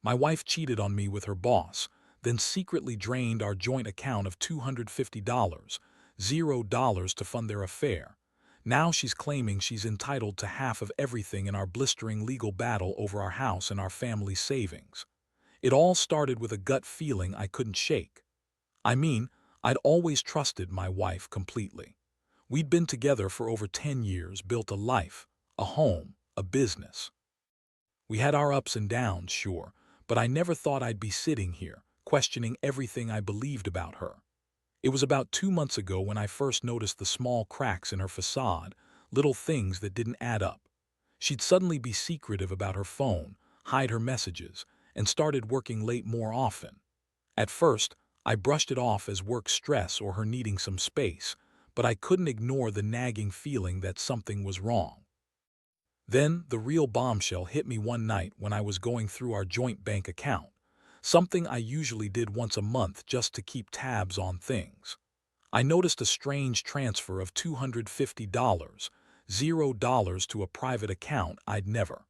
My wife cheated on me with her boss, then secretly drained our joint account of $250, $0 to fund their affair. Now she's claiming she's entitled to half of everything in our blistering legal battle over our house and our family savings. It all started with a gut feeling I couldn't shake. I mean, I'd always trusted my wife completely. We'd been together for over 10 years, built a life, a home, a business. We had our ups and downs, sure, but I never thought I'd be sitting here, questioning everything I believed about her. It was about 2 months ago when I first noticed the small cracks in her facade, little things that didn't add up. She'd suddenly be secretive about her phone, hide her messages, and started working late more often. At first, I brushed it off as work stress or her needing some space, but I couldn't ignore the nagging feeling that something was wrong. Then, the real bombshell hit me one night when I was going through our joint bank account, something I usually did once a month just to keep tabs on things. I noticed a strange transfer of $250, $0 to a private account I'd never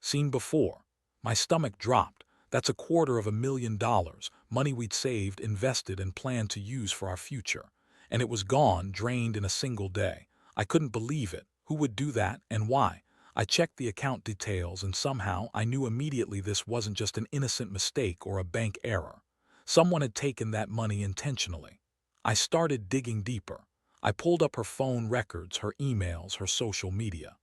seen before. My stomach dropped. That's $250,000, money we'd saved, invested, and planned to use for our future. And it was gone, drained in a single day. I couldn't believe it. Who would do that, and why? I checked the account details, and somehow I knew immediately this wasn't just an innocent mistake or a bank error. Someone had taken that money intentionally. I started digging deeper. I pulled up her phone records, her emails, her social media.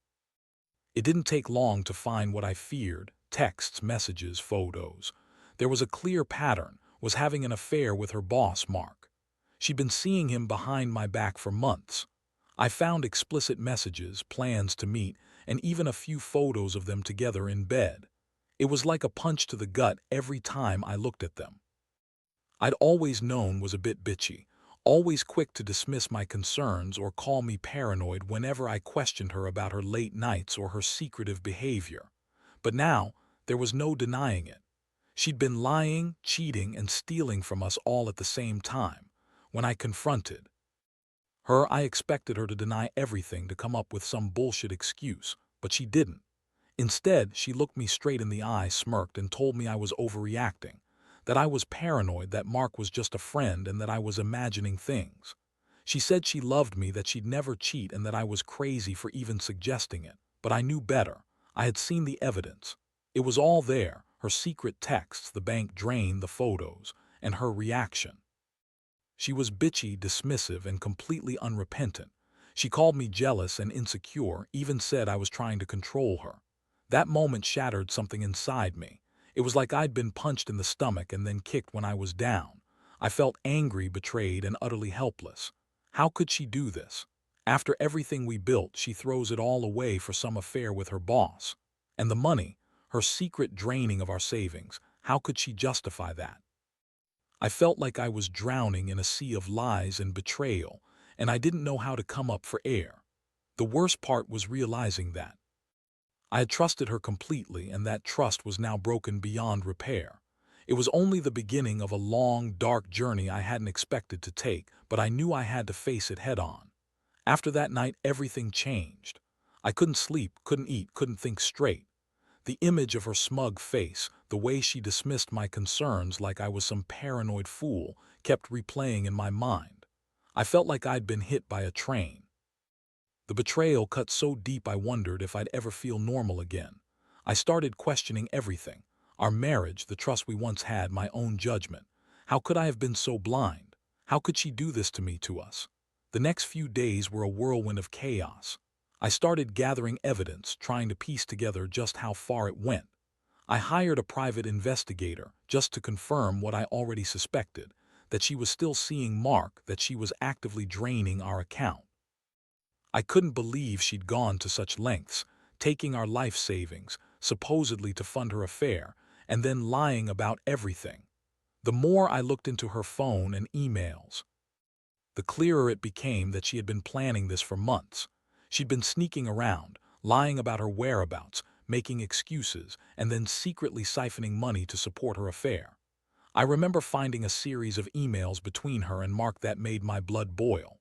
It didn't take long to find what I feared: texts, messages, photos. There was a clear pattern: was having an affair with her boss, Mark. She'd been seeing him behind my back for months. I found explicit messages, plans to meet, and even a few photos of them together in bed. It was like a punch to the gut every time I looked at them. I'd always known was a bit bitchy, always quick to dismiss my concerns or call me paranoid whenever I questioned her about her late nights or her secretive behavior. But now, there was no denying it. She'd been lying, cheating, and stealing from us all at the same time. When I confronted her, I expected her to deny everything, to come up with some bullshit excuse, but she didn't. Instead, she looked me straight in the eye, smirked, and told me I was overreacting, that I was paranoid, that Mark was just a friend, and that I was imagining things. She said she loved me, that she'd never cheat, and that I was crazy for even suggesting it. But I knew better. I had seen the evidence. It was all there: her secret texts, the bank drain, the photos, and her reaction. She was bitchy, dismissive, and completely unrepentant. She called me jealous and insecure, even said I was trying to control her. That moment shattered something inside me. It was like I'd been punched in the stomach and then kicked when I was down. I felt angry, betrayed, and utterly helpless. How could she do this? After everything we built, she throws it all away for some affair with her boss. And the money, her secret draining of our savings, how could she justify that? I felt like I was drowning in a sea of lies and betrayal, and I didn't know how to come up for air. The worst part was realizing that I had trusted her completely, and that trust was now broken beyond repair. It was only the beginning of a long, dark journey I hadn't expected to take, but I knew I had to face it head on. After that night, everything changed. I couldn't sleep, couldn't eat, couldn't think straight. The image of her smug face, the way she dismissed my concerns like I was some paranoid fool, kept replaying in my mind. I felt like I'd been hit by a train. The betrayal cut so deep I wondered if I'd ever feel normal again. I started questioning everything: our marriage, the trust we once had, my own judgment. How could I have been so blind? How could she do this to me, to us? The next few days were a whirlwind of chaos. I started gathering evidence, trying to piece together just how far it went. I hired a private investigator just to confirm what I already suspected: that she was still seeing Mark, that she was actively draining our account. I couldn't believe she'd gone to such lengths, taking our life savings, supposedly to fund her affair, and then lying about everything. The more I looked into her phone and emails, the clearer it became that she had been planning this for months. She'd been sneaking around, lying about her whereabouts, making excuses, and then secretly siphoning money to support her affair. I remember finding a series of emails between her and Mark that made my blood boil.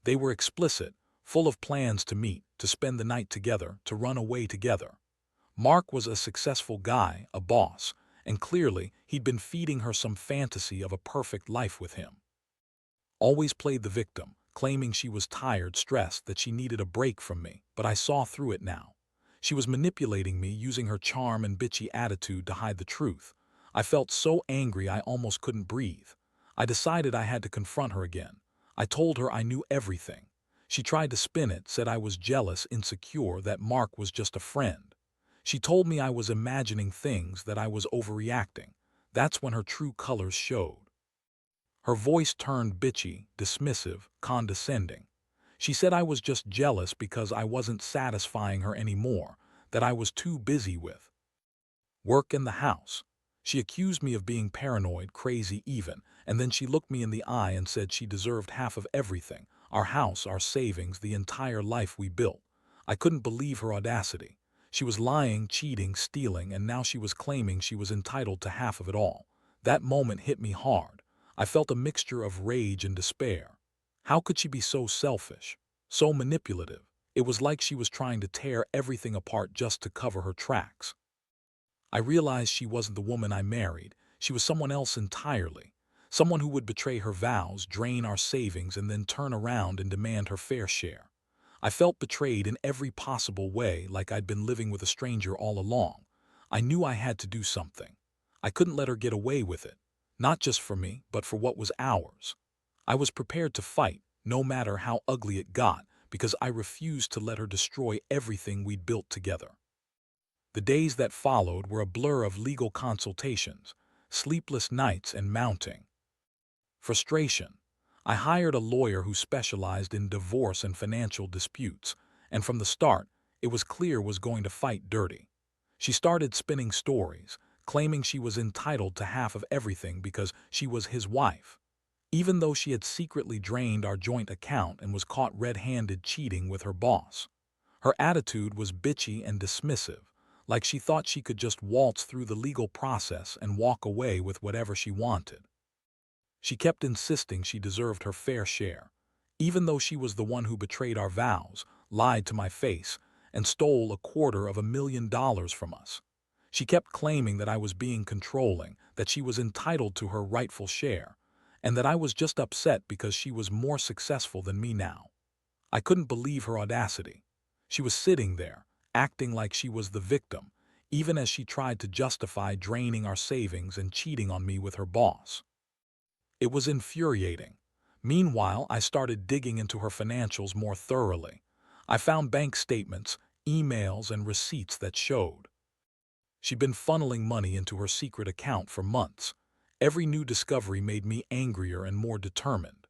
They were explicit, full of plans to meet, to spend the night together, to run away together. Mark was a successful guy, a boss, and clearly he'd been feeding her some fantasy of a perfect life with him. Always played the victim, claiming she was tired, stressed, that she needed a break from me, but I saw through it now. She was manipulating me, using her charm and bitchy attitude to hide the truth. I felt so angry I almost couldn't breathe. I decided I had to confront her again. I told her I knew everything. She tried to spin it, said I was jealous, insecure, that Mark was just a friend. She told me I was imagining things, that I was overreacting. That's when her true colors showed. Her voice turned bitchy, dismissive, condescending. She said I was just jealous because I wasn't satisfying her anymore, that I was too busy with work in the house. She accused me of being paranoid, crazy even, and then she looked me in the eye and said she deserved half of everything, our house, our savings, the entire life we built. I couldn't believe her audacity. She was lying, cheating, stealing, and now she was claiming she was entitled to half of it all. That moment hit me hard. I felt a mixture of rage and despair. How could she be so selfish, so manipulative? It was like she was trying to tear everything apart just to cover her tracks. I realized she wasn't the woman I married. She was someone else entirely. Someone who would betray her vows, drain our savings, and then turn around and demand her fair share. I felt betrayed in every possible way, like I'd been living with a stranger all along. I knew I had to do something. I couldn't let her get away with it. Not just for me, but for what was ours. I was prepared to fight, no matter how ugly it got, because I refused to let her destroy everything we'd built together. The days that followed were a blur of legal consultations, sleepless nights, and mounting frustration. I hired a lawyer who specialized in divorce and financial disputes, and from the start, it was clear was going to fight dirty. She started spinning stories, claiming she was entitled to half of everything because she was his wife, even though she had secretly drained our joint account and was caught red-handed cheating with her boss. Her attitude was bitchy and dismissive, like she thought she could just waltz through the legal process and walk away with whatever she wanted. She kept insisting she deserved her fair share, even though she was the one who betrayed our vows, lied to my face, and stole $250,000 from us. She kept claiming that I was being controlling, that she was entitled to her rightful share, and that I was just upset because she was more successful than me now. I couldn't believe her audacity. She was sitting there, acting like she was the victim, even as she tried to justify draining our savings and cheating on me with her boss. It was infuriating. Meanwhile, I started digging into her financials more thoroughly. I found bank statements, emails, and receipts that showed she'd been funneling money into her secret account for months. Every new discovery made me angrier and more determined.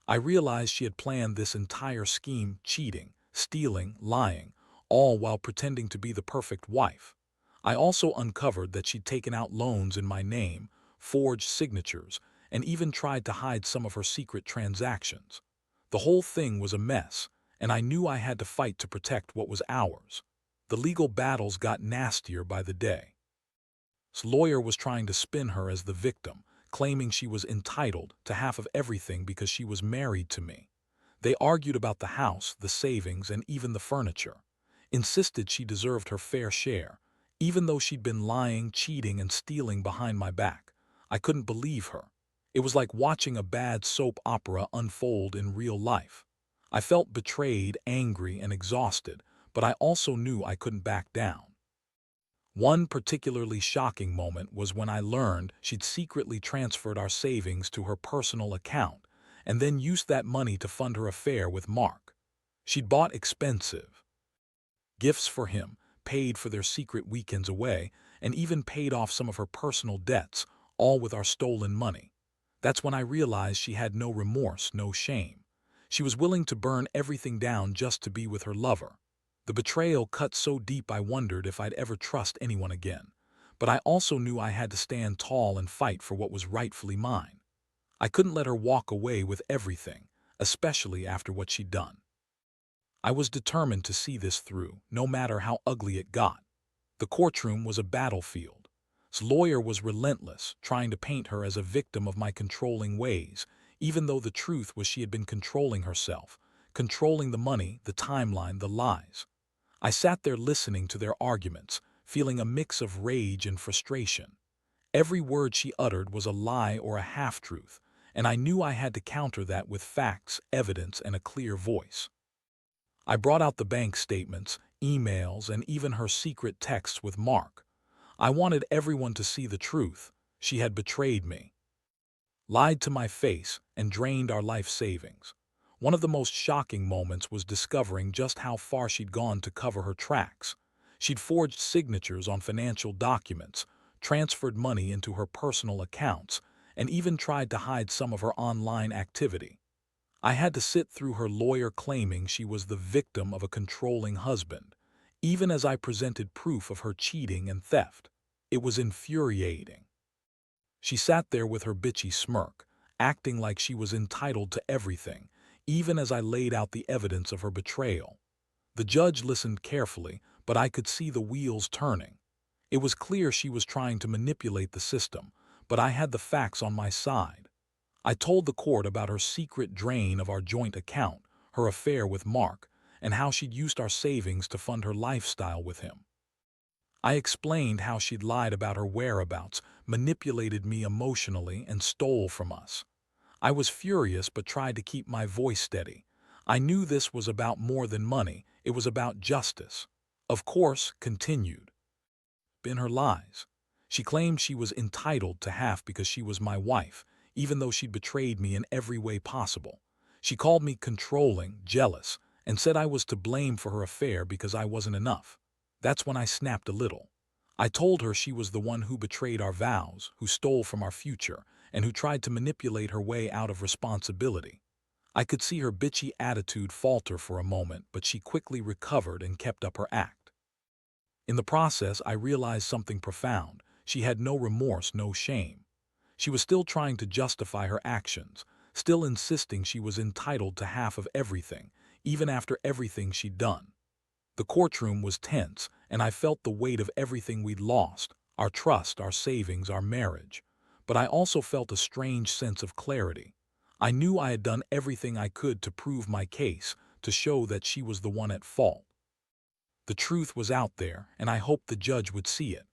I realized she had planned this entire scheme, cheating, stealing, lying, all while pretending to be the perfect wife. I also uncovered that she'd taken out loans in my name, forged signatures, and even tried to hide some of her secret transactions. The whole thing was a mess, and I knew I had to fight to protect what was ours. The legal battles got nastier by the day. This lawyer was trying to spin her as the victim, claiming she was entitled to half of everything because she was married to me. They argued about the house, the savings, and even the furniture. Insisted she deserved her fair share, even though she'd been lying, cheating, and stealing behind my back. I couldn't believe her. It was like watching a bad soap opera unfold in real life. I felt betrayed, angry, and exhausted, but I also knew I couldn't back down. One particularly shocking moment was when I learned she'd secretly transferred our savings to her personal account and then used that money to fund her affair with Mark. She'd bought expensive gifts for him, paid for their secret weekends away, and even paid off some of her personal debts, all with our stolen money. That's when I realized she had no remorse, no shame. She was willing to burn everything down just to be with her lover. The betrayal cut so deep I wondered if I'd ever trust anyone again. But I also knew I had to stand tall and fight for what was rightfully mine. I couldn't let her walk away with everything, especially after what she'd done. I was determined to see this through, no matter how ugly it got. The courtroom was a battlefield. His lawyer was relentless, trying to paint her as a victim of my controlling ways, even though the truth was she had been controlling herself, controlling the money, the timeline, the lies. I sat there listening to their arguments, feeling a mix of rage and frustration. Every word she uttered was a lie or a half-truth, and I knew I had to counter that with facts, evidence, and a clear voice. I brought out the bank statements, emails, and even her secret texts with Mark. I wanted everyone to see the truth. She had betrayed me, lied to my face, and drained our life savings. One of the most shocking moments was discovering just how far she'd gone to cover her tracks. She'd forged signatures on financial documents, transferred money into her personal accounts, and even tried to hide some of her online activity. I had to sit through her lawyer claiming she was the victim of a controlling husband, even as I presented proof of her cheating and theft. It was infuriating. She sat there with her bitchy smirk, acting like she was entitled to everything, even as I laid out the evidence of her betrayal. The judge listened carefully, but I could see the wheels turning. It was clear she was trying to manipulate the system, but I had the facts on my side. I told the court about her secret drain of our joint account, her affair with Mark, and how she'd used our savings to fund her lifestyle with him. I explained how she'd lied about her whereabouts, manipulated me emotionally, and stole from us. I was furious but tried to keep my voice steady. I knew this was about more than money, it was about justice. Of course, continued. In her lies. She claimed she was entitled to half because she was my wife, even though she'd betrayed me in every way possible. She called me controlling, jealous, and said I was to blame for her affair because I wasn't enough. That's when I snapped a little. I told her she was the one who betrayed our vows, who stole from our future, and who tried to manipulate her way out of responsibility. I could see her bitchy attitude falter for a moment, but she quickly recovered and kept up her act. In the process, I realized something profound. She had no remorse, no shame. She was still trying to justify her actions, still insisting she was entitled to half of everything, even after everything she'd done. The courtroom was tense, and I felt the weight of everything we'd lost, our trust, our savings, our marriage. But I also felt a strange sense of clarity. I knew I had done everything I could to prove my case, to show that she was the one at fault. The truth was out there, and I hoped the judge would see it.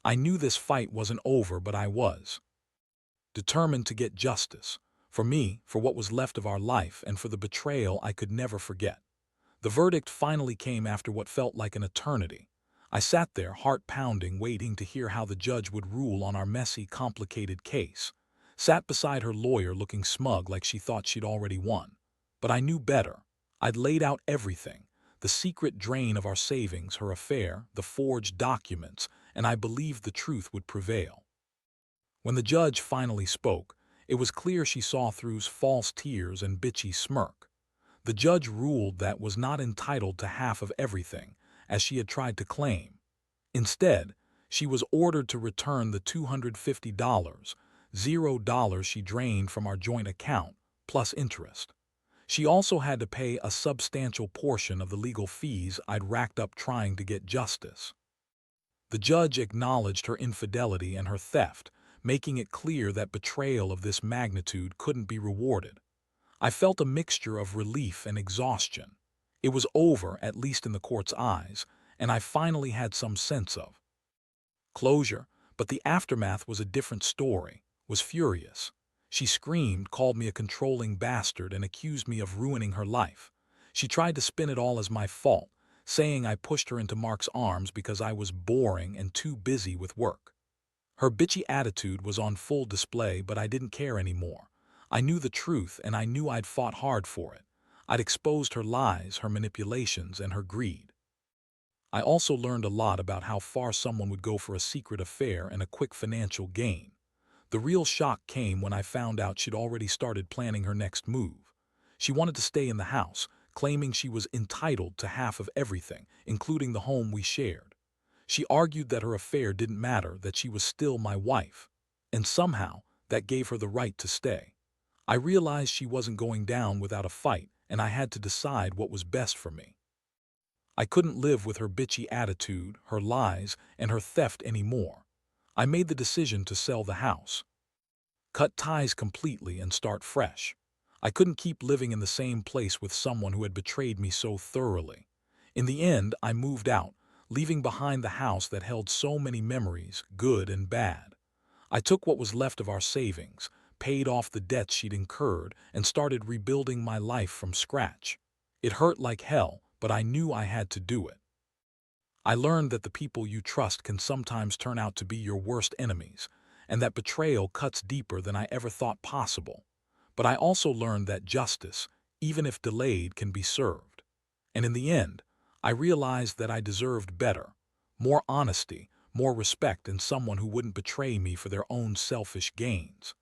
I knew this fight wasn't over, but I was determined to get justice. For me, for what was left of our life, and for the betrayal I could never forget. The verdict finally came after what felt like an eternity. I sat there, heart pounding, waiting to hear how the judge would rule on our messy, complicated case. Sat beside her lawyer looking smug like she thought she'd already won. But I knew better. I'd laid out everything. The secret drain of our savings, her affair, the forged documents, and I believed the truth would prevail. When the judge finally spoke, it was clear she saw through false tears and bitchy smirk. The judge ruled that was not entitled to half of everything, as she had tried to claim. Instead, she was ordered to return the $250, $0 she drained from our joint account, plus interest. She also had to pay a substantial portion of the legal fees I'd racked up trying to get justice. The judge acknowledged her infidelity and her theft, making it clear that betrayal of this magnitude couldn't be rewarded. I felt a mixture of relief and exhaustion. It was over, at least in the court's eyes, and I finally had some sense of closure, but the aftermath was a different story, was furious. She screamed, called me a controlling bastard, and accused me of ruining her life. She tried to spin it all as my fault, saying I pushed her into Mark's arms because I was boring and too busy with work. Her bitchy attitude was on full display, but I didn't care anymore. I knew the truth, and I knew I'd fought hard for it. I'd exposed her lies, her manipulations, and her greed. I also learned a lot about how far someone would go for a secret affair and a quick financial gain. The real shock came when I found out she'd already started planning her next move. She wanted to stay in the house, claiming she was entitled to half of everything, including the home we shared. She argued that her affair didn't matter, that she was still my wife, and somehow that gave her the right to stay. I realized she wasn't going down without a fight, and I had to decide what was best for me. I couldn't live with her bitchy attitude, her lies, and her theft anymore. I made the decision to sell the house, cut ties completely, and start fresh. I couldn't keep living in the same place with someone who had betrayed me so thoroughly. In the end, I moved out, leaving behind the house that held so many memories, good and bad. I took what was left of our savings, paid off the debts she'd incurred, and started rebuilding my life from scratch. It hurt like hell, but I knew I had to do it. I learned that the people you trust can sometimes turn out to be your worst enemies, and that betrayal cuts deeper than I ever thought possible. But I also learned that justice, even if delayed, can be served. And in the end, I realized that I deserved better, more honesty, more respect, and someone who wouldn't betray me for their own selfish gains.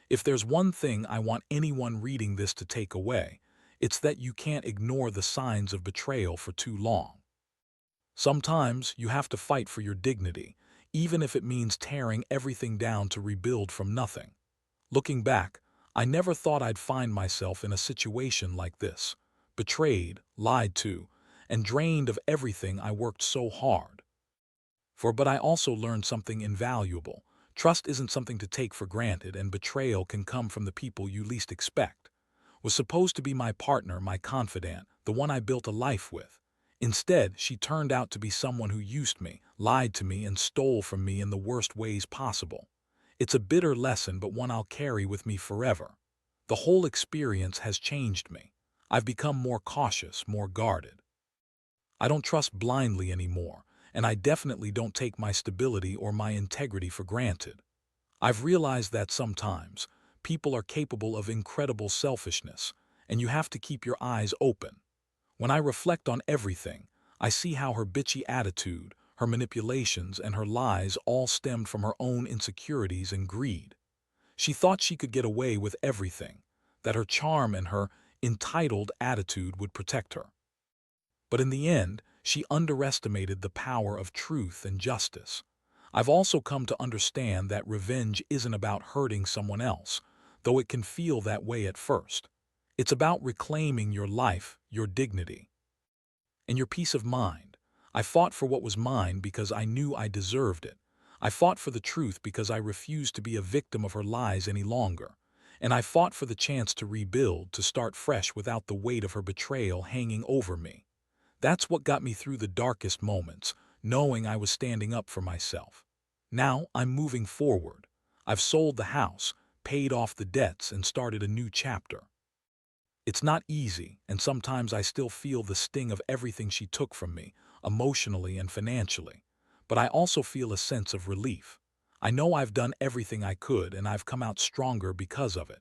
If there's one thing I want anyone reading this to take away, it's that you can't ignore the signs of betrayal for too long. Sometimes you have to fight for your dignity, even if it means tearing everything down to rebuild from nothing. Looking back, I never thought I'd find myself in a situation like this, betrayed, lied to, and drained of everything I worked so hard for. But I also learned something invaluable. Trust isn't something to take for granted, and betrayal can come from the people you least expect. Was supposed to be my partner, my confidant, the one I built a life with. Instead, she turned out to be someone who used me, lied to me, and stole from me in the worst ways possible. It's a bitter lesson, but one I'll carry with me forever. The whole experience has changed me. I've become more cautious, more guarded. I don't trust blindly anymore, and I definitely don't take my stability or my integrity for granted. I've realized that sometimes people are capable of incredible selfishness, and you have to keep your eyes open. When I reflect on everything, I see how her bitchy attitude, her manipulations, and her lies all stemmed from her own insecurities and greed. She thought she could get away with everything, that her charm and her entitled attitude would protect her. But in the end, she underestimated the power of truth and justice. I've also come to understand that revenge isn't about hurting someone else, though it can feel that way at first. It's about reclaiming your life, your dignity, and your peace of mind. I fought for what was mine because I knew I deserved it. I fought for the truth because I refused to be a victim of her lies any longer. And I fought for the chance to rebuild, to start fresh without the weight of her betrayal hanging over me. That's what got me through the darkest moments, knowing I was standing up for myself. Now I'm moving forward. I've sold the house, paid off the debts, and started a new chapter. It's not easy, and sometimes I still feel the sting of everything she took from me, emotionally and financially. But I also feel a sense of relief. I know I've done everything I could, and I've come out stronger because of it.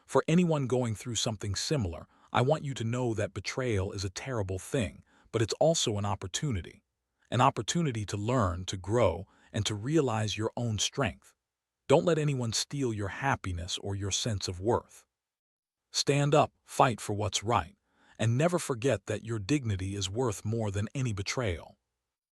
For anyone going through something similar, I want you to know that betrayal is a terrible thing, but it's also an opportunity. An opportunity to learn, to grow, and to realize your own strength. Don't let anyone steal your happiness or your sense of worth. Stand up, fight for what's right, and never forget that your dignity is worth more than any betrayal.